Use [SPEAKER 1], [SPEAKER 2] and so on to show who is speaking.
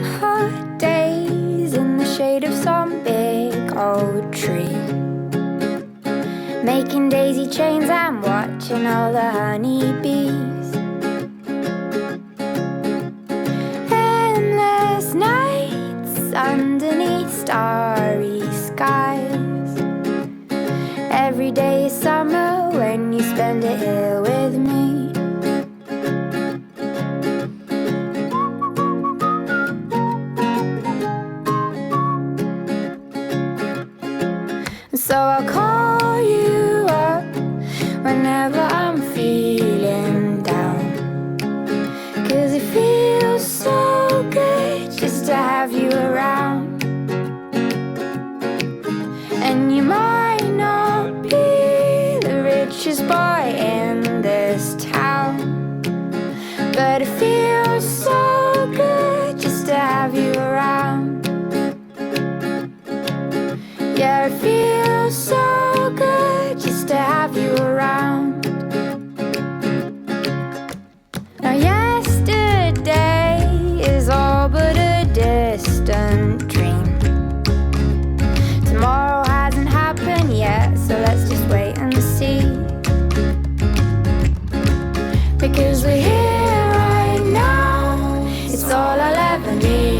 [SPEAKER 1] hot days in the shade of some big old tree, making daisy chains and watching all the honeybees. Endless nights underneath starry skies. Every day is summer when you spend it here with me. So I'll call you up whenever I'm feeling down, 'cause it feels so good just to have you around. And you might not be the richest boy in this town, but it feels so good just to have you around. Yeah, it feels so good just to have you around. Now yesterday is all but a distant dream. Tomorrow hasn't happened yet, so let's just wait and see. Because we're here right now, it's all I'll ever need.